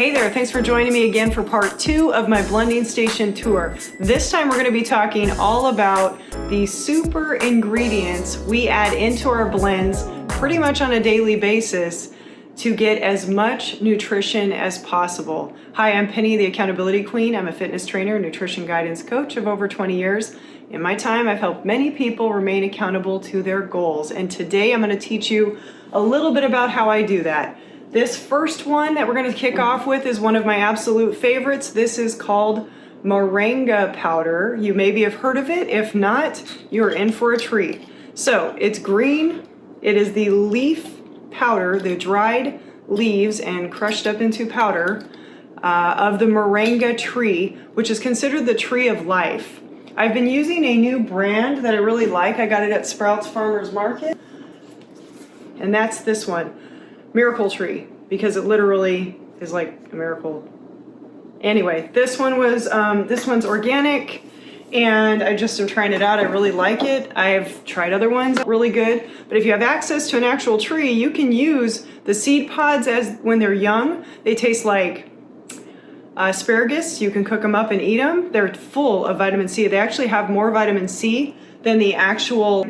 Hey there, thanks for joining me again for part 2 of my blending station tour. This time we're going to be talking all about the super ingredients we add into our blends pretty much on a daily basis to get as much nutrition as possible. Hi, I'm Pennie The Accountability Queen. I'm a fitness trainer, nutrition guidance coach of over 20 years. In my time, I've helped many people remain accountable to their goals. And today I'm going to teach you a little bit about how I do that. This first one that we're going to kick off with is one of my absolute favorites. This is called Moringa Powder. You maybe have heard of it. If not, you're in for a treat. So it's green. It is the leaf powder, the dried leaves and crushed up into powder of the moringa tree, which is considered the tree of life. I've been using a new brand that I really like. I got it at Sprouts Farmers Market. And that's this one. Miracle Tree, because it literally is like a miracle. Anyway, this one's organic, and I just am trying it out. I really like it. I've tried other ones, really good. But if you have access to an actual tree, you can use the seed pods as when they're young. They taste like asparagus. You can cook them up and eat them. They're full of vitamin C. They actually have more vitamin C than the actual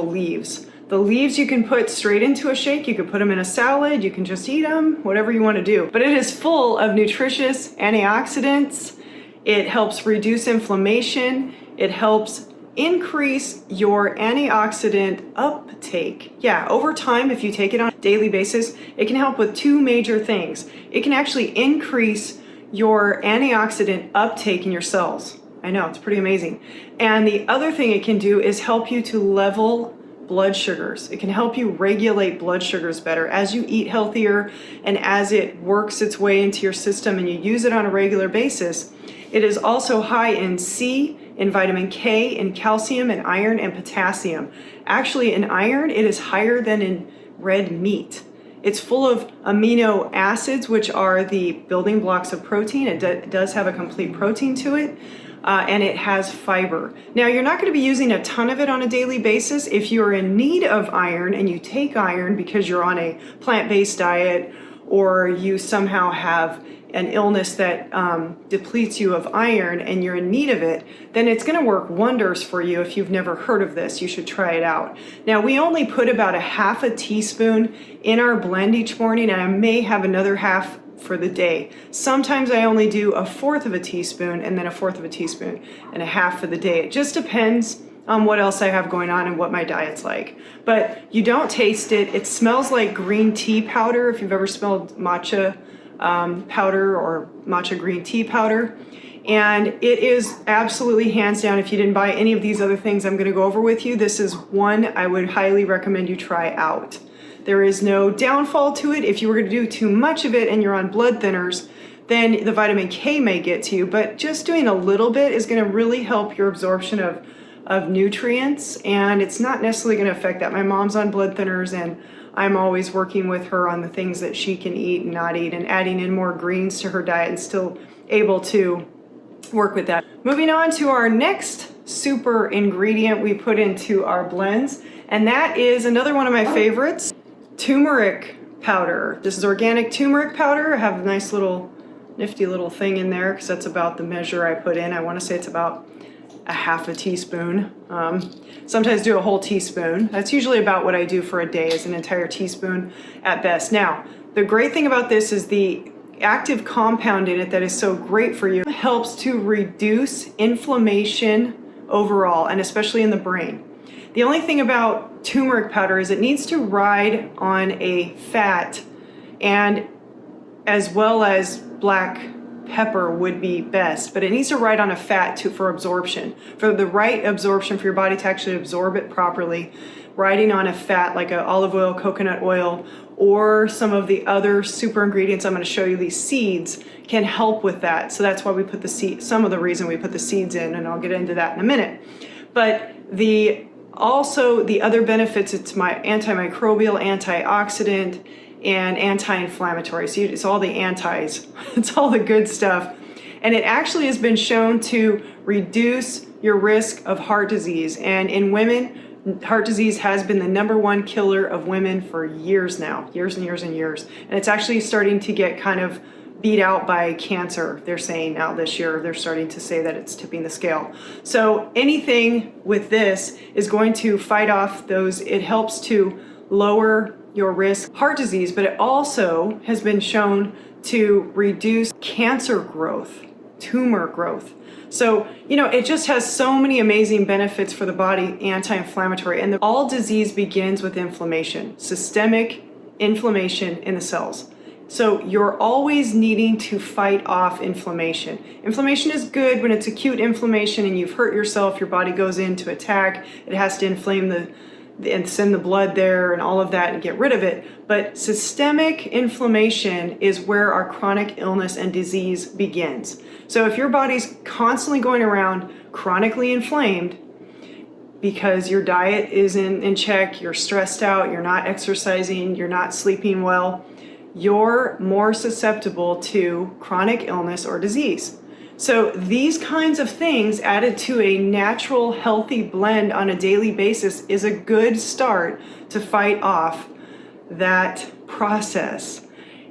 leaves. The leaves you can put straight into a shake, you can put them in a salad, you can just eat them, whatever you want to do. But it is full of nutritious antioxidants. It helps reduce inflammation. It helps increase your antioxidant uptake. Yeah, over time, if you take it on a daily basis, it can help with two major things. It can actually increase your antioxidant uptake in your cells. I know, it's pretty amazing. And the other thing it can do is help you to level blood sugars. It can help you regulate blood sugars better as you eat healthier and as it works its way into your system and you use it on a regular basis. It is also high in C, in vitamin K, in calcium, and iron, and potassium. Actually, in iron, it is higher than in red meat. It's full of amino acids, which are the building blocks of protein. It does have a complete protein to it. And it has fiber. Now, you're not going to be using a ton of it on a daily basis. If you're in need of iron and you take iron because you're on a plant-based diet or you somehow have an illness that depletes you of iron and you're in need of it, then it's going to work wonders for you. If you've never heard of this, you should try it out. Now, we only put about a half a teaspoon in our blend each morning, and I may have another half for the day. Sometimes I only do a fourth of a teaspoon and then a fourth of a teaspoon and a half for the day. It just depends on what else I have going on and what my diet's like. But you don't taste it. It smells like green tea powder. If you've ever smelled matcha powder or matcha green tea powder. And it is absolutely hands down, if you didn't buy any of these other things I'm going to go over with you, this is one I would highly recommend you try out. There is no downfall to it. If you were going to do too much of it and you're on blood thinners, then the vitamin K may get to you, but just doing a little bit is going to really help your absorption of nutrients, and it's not necessarily going to affect that. My mom's on blood thinners, and I'm always working with her on the things that she can eat and not eat, and adding in more greens to her diet and still able to work with that. Moving on to our next super ingredient we put into our blends, and that is another one of my favorites. Turmeric powder. This is organic turmeric powder. I have a nice little nifty little thing in there because that's about the measure I put in. I want to say it's about a half a teaspoon. Sometimes do a whole teaspoon. That's usually about what I do for a day, is an entire teaspoon at best. Now, the great thing about this is the active compound in it that is so great for you. It helps to reduce inflammation overall, and especially in the brain. The only thing about turmeric powder is it needs to ride on a fat, and as well as black pepper would be best, but it needs to ride on a fat for absorption. For the right absorption, for your body to actually absorb it properly, riding on a fat like a olive oil, coconut oil, or some of the other super ingredients I'm going to show you, these seeds, can help with that. So that's why we put the seeds, some of the reason we put the seeds in, and I'll get into that in a minute. But also the other benefits, it's my antimicrobial, antioxidant, and anti-inflammatory. So it's all the antis, it's all the good stuff. And it actually has been shown to reduce your risk of heart disease. And in women, heart disease has been the #1 killer of women for years now, years and years and years. And it's actually starting to get kind of beat out by cancer. They're saying now this year, they're starting to say that it's tipping the scale. So anything with this is going to fight off those. It helps to lower your risk of heart disease, but it also has been shown to reduce cancer growth, tumor growth. So, you know, it just has so many amazing benefits for the body, anti-inflammatory, and all disease begins with inflammation, systemic inflammation in the cells. So you're always needing to fight off inflammation. Inflammation is good when it's acute inflammation and you've hurt yourself, your body goes in to attack, it has to inflame and send the blood there and all of that and get rid of it. But systemic inflammation is where our chronic illness and disease begins. So if your body's constantly going around chronically inflamed because your diet isn't in check, you're stressed out, you're not exercising, you're not sleeping well, you're more susceptible to chronic illness or disease. So these kinds of things added to a natural, healthy blend on a daily basis is a good start to fight off that process.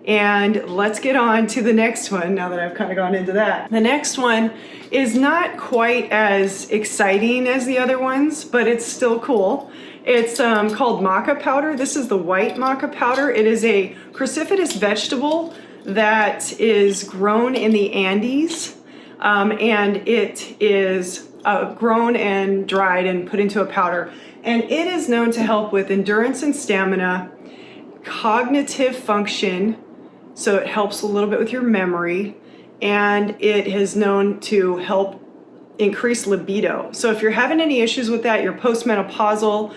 And let's get on to the next one now that I've kind of gone into that. The next one is not quite as exciting as the other ones, but it's still cool. It's called Maca powder. This is the white Maca powder. It is a cruciferous vegetable that is grown in the Andes. And it is grown and dried and put into a powder. And it is known to help with endurance and stamina, cognitive function, so it helps a little bit with your memory, and it is known to help increase libido. So if you're having any issues with that, you're postmenopausal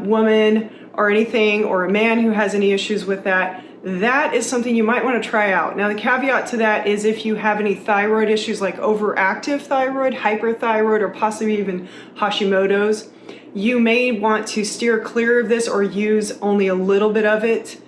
woman or anything, or a man who has any issues with that, that is something you might want to try out. Now, the caveat to that is if you have any thyroid issues like overactive thyroid, hyperthyroid, or possibly even Hashimoto's, you may want to steer clear of this or use only a little bit of it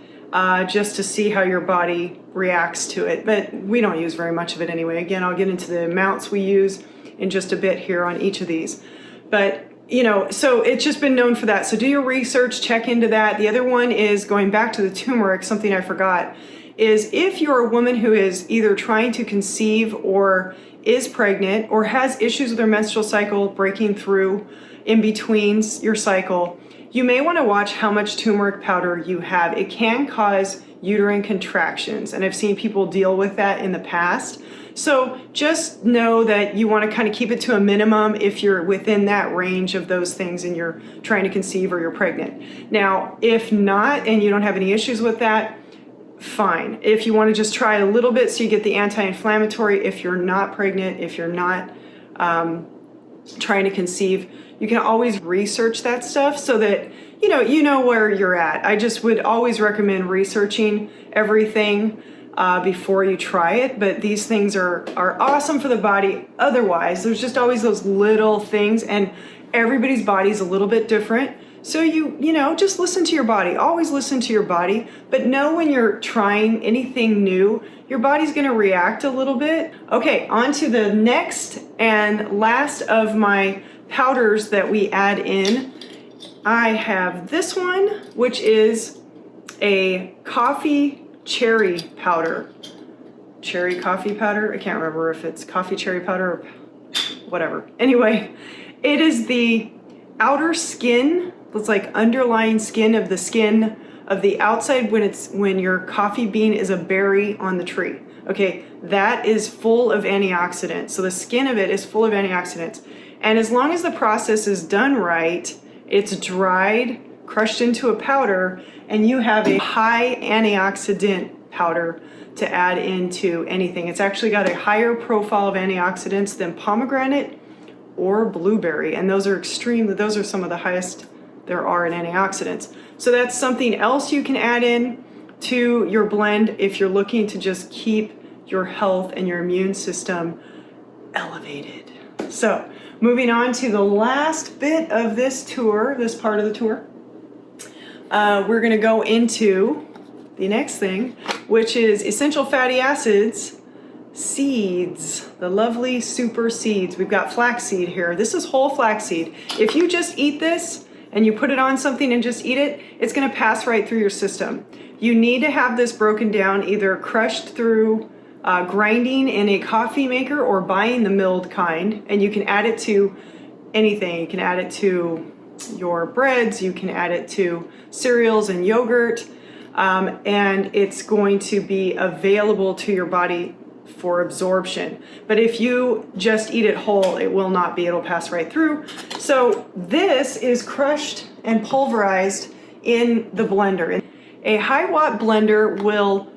just to see how your body reacts to it. But we don't use very much of it anyway. Again, I'll get into the amounts we use in just a bit here on each of these. But you know, so it's just been known for that. So do your research, check into that. The other one is going back to the turmeric, something I forgot, is if you're a woman who is either trying to conceive or is pregnant or has issues with her menstrual cycle breaking through in between your cycle, you may want to watch how much turmeric powder you have. It can cause uterine contractions, and I've seen people deal with that in the past. So just know that you want to kind of keep it to a minimum if you're within that range of those things and you're trying to conceive or you're pregnant. Now, if not, and you don't have any issues with that, fine. If you want to just try a little bit so you get the anti-inflammatory, if you're not pregnant, if you're not trying to conceive, you can always research that stuff so that you know where you're at. I just would always recommend researching everything before you try it, but these things are awesome for the body. Otherwise, there's just always those little things, and everybody's body's a little bit different. So you know, just listen to your body. Always listen to your body, but know when you're trying anything new, your body's going to react a little bit. Okay, on to the next and last of my powders that we add in. I have this one, which is a coffee cherry powder. Cherry coffee powder? I can't remember if it's coffee cherry powder or whatever. Anyway, it is the outer skin. It's like underlying skin of the outside when your coffee bean is a berry on the tree. Okay, that is full of antioxidants. So the skin of it is full of antioxidants. And as long as the process is done right, it's dried, crushed into a powder, and you have a high antioxidant powder to add into anything. It's actually got a higher profile of antioxidants than pomegranate or blueberry, and those are some of the highest there are in antioxidants. So that's something else you can add in to your blend if you're looking to just keep your health and your immune system elevated. So moving on to the last bit of this part of the tour, we're going to go into the next thing, which is essential fatty acids, seeds, the lovely super seeds. We've got flaxseed here. This is whole flaxseed. If you just eat this and you put it on something and just eat it, it's gonna pass right through your system. You need to have this broken down, either crushed through grinding in a coffee maker or buying the milled kind, and you can add it to anything. You can add it to your breads, you can add it to cereals and yogurt, and it's going to be available to your body for absorption. But if you just eat it whole, it will not be, it'll pass right through. So this is crushed and pulverized in the blender. A high watt blender will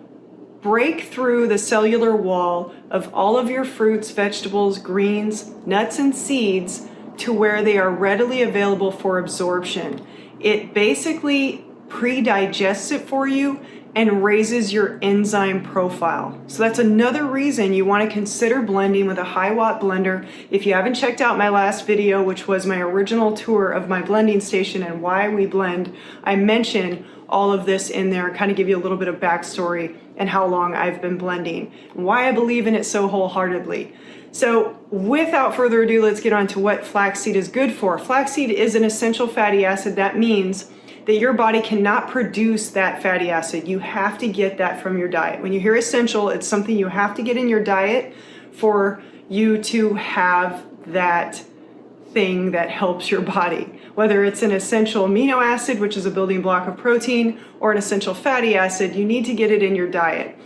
break through the cellular wall of all of your fruits, vegetables, greens, nuts, and seeds to where they are readily available for absorption. It basically pre-digests it for you and raises your enzyme profile. So that's another reason you want to consider blending with a high watt blender. If you haven't checked out my last video, which was my original tour of my blending station and why we blend, I mentioned all of this in there, kind of give you a little bit of backstory and how long I've been blending, and why I believe in it so wholeheartedly. So without further ado, let's get on to what flaxseed is good for. Flaxseed is an essential fatty acid. That means that your body cannot produce that fatty acid. You have to get that from your diet. When you hear essential, it's something you have to get in your diet for you to have that thing that helps your body. Whether it's an essential amino acid, which is a building block of protein, or an essential fatty acid, you need to get it in your diet.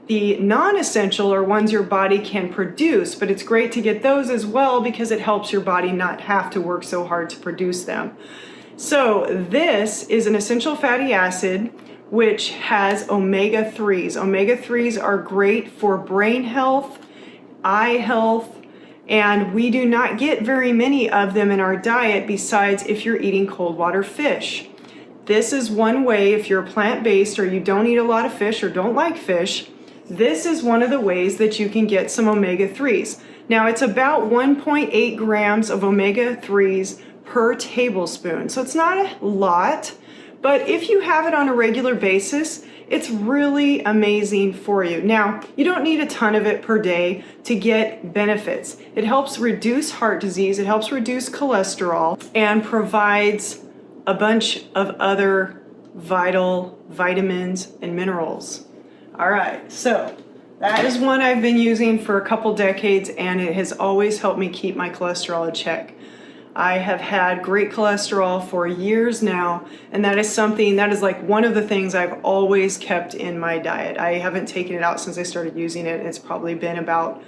The non-essential are ones your body can produce, but it's great to get those as well because it helps your body not have to work so hard to produce them. So this is an essential fatty acid which has omega-3s. Omega-3s are great for brain health, eye health, and we do not get very many of them in our diet besides if you're eating cold water fish. This is one way, if you're plant-based or you don't eat a lot of fish or don't like fish, this is one of the ways that you can get some omega-3s. Now it's about 1.8 grams of omega-3s per tablespoon. So it's not a lot, but if you have it on a regular basis, it's really amazing for you. Now, you don't need a ton of it per day to get benefits. It helps reduce heart disease, it helps reduce cholesterol, and provides a bunch of other vital vitamins and minerals. All right, so that is one I've been using for a couple decades, and it has always helped me keep my cholesterol in check. I have had great cholesterol for years now, and that is something, that is like one of the things I've always kept in my diet. I haven't taken it out since I started using it. It's probably been about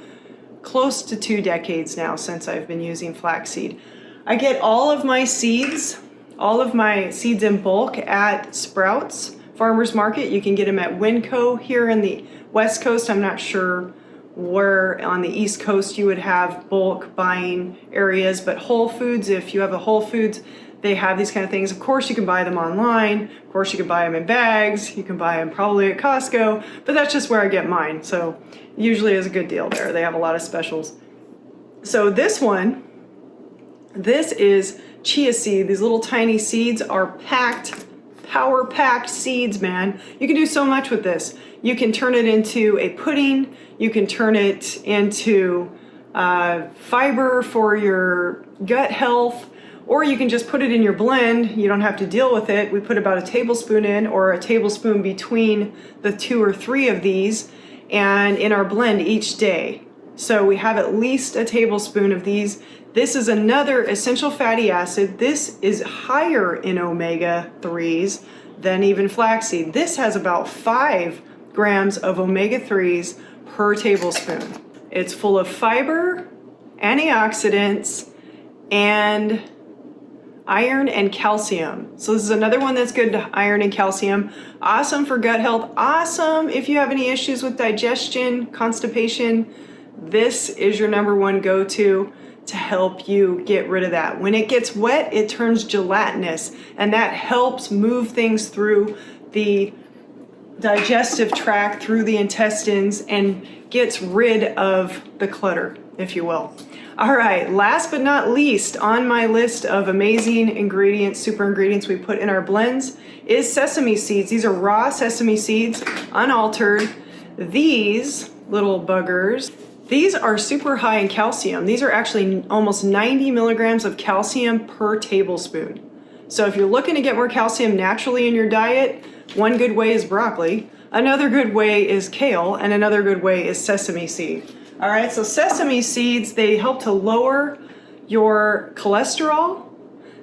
close to 2 decades now since I've been using flaxseed. I get all of my seeds in bulk at Sprouts Farmers Market. You can get them at Winco here in the West Coast. I'm not sure where on the East Coast you would have bulk buying areas, but Whole Foods, if you have a Whole Foods, they have these kind of things. Of course, you can buy them online. Of course, you can buy them in bags. You can buy them probably at Costco, but that's just where I get mine. So usually is a good deal there. They have a lot of specials. So this is chia seed. These little tiny seeds are packed, power-packed seeds, man. You can do so much with this. You can turn it into a pudding. You can turn it into fiber for your gut health, or you can just put it in your blend. You don't have to deal with it. We put about a tablespoon in, or a tablespoon between the 2 or 3 of these, and in our blend each day. So we have at least a tablespoon of these. This is another essential fatty acid. This is higher in omega-3s than even flaxseed. This has about 5 grams of omega-3s per tablespoon. It's full of fiber, antioxidants, and iron and calcium. So this is another one that's good to iron and calcium. Awesome for gut health. Awesome if you have any issues with digestion, constipation. This is your number one go-to to help you get rid of that. When it gets wet, it turns gelatinous, and that helps move things through the digestive tract, through the intestines, and gets rid of the clutter, if you will. All right, last but not least on my list of amazing ingredients, super ingredients we put in our blends is sesame seeds. These are raw sesame seeds, unaltered. These little buggers, these are super high in calcium. These are actually almost 90 milligrams of calcium per tablespoon. So if you're looking to get more calcium naturally in your diet, one good way is broccoli, another good way is kale, and another good way is sesame seed. All right, so sesame seeds, they help to lower your cholesterol,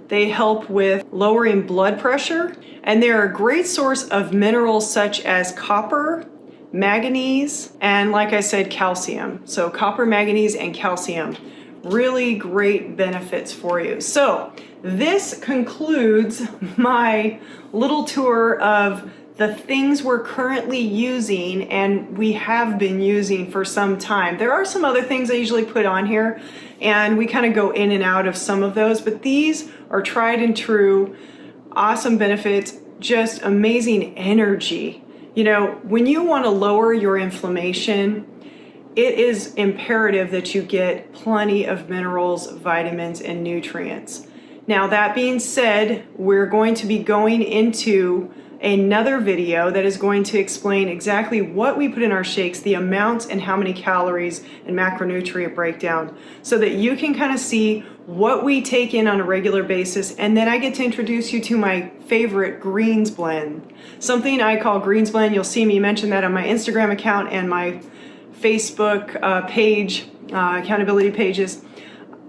they help with lowering blood pressure, and they're a great source of minerals such as copper, manganese, and like I said, calcium. So copper, manganese, and calcium. Really great benefits for you. So this concludes my little tour of the things we're currently using and we have been using for some time. There are some other things I usually put on here and we kind of go in and out of some of those, but these are tried and true, awesome benefits, just amazing energy. You know, when you want to lower your inflammation, it is imperative that you get plenty of minerals, vitamins, and nutrients. Now, that being said, we're going to be going into another video that is going to explain exactly what we put in our shakes, the amounts and how many calories and macronutrient breakdown, so that you can kind of see what we take in on a regular basis. And then I get to introduce you to my favorite greens blend, something I call greens blend. You'll see me mention that on my Instagram account and my Facebook page, accountability pages.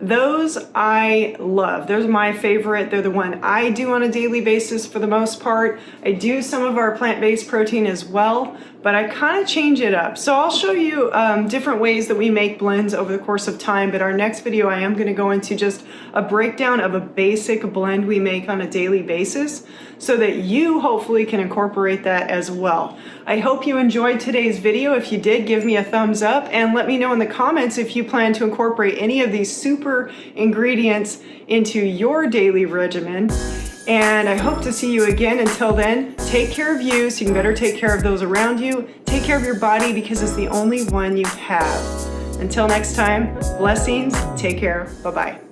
Those I love. Those are my favorite. They're the one I do on a daily basis for the most part. I do some of our plant-based protein as well, but I kind of change it up. So I'll show you different ways that we make blends over the course of time, but our next video I am going to go into just a breakdown of a basic blend we make on a daily basis so that you hopefully can incorporate that as well. I hope you enjoyed today's video. If you did, give me a thumbs up and let me know in the comments if you plan to incorporate any of these super ingredients into your daily regimen. And I hope to see you again. Until then, take care of you so you can better take care of those around you. Take care of your body because it's the only one you have. Until next time, blessings, take care, bye-bye.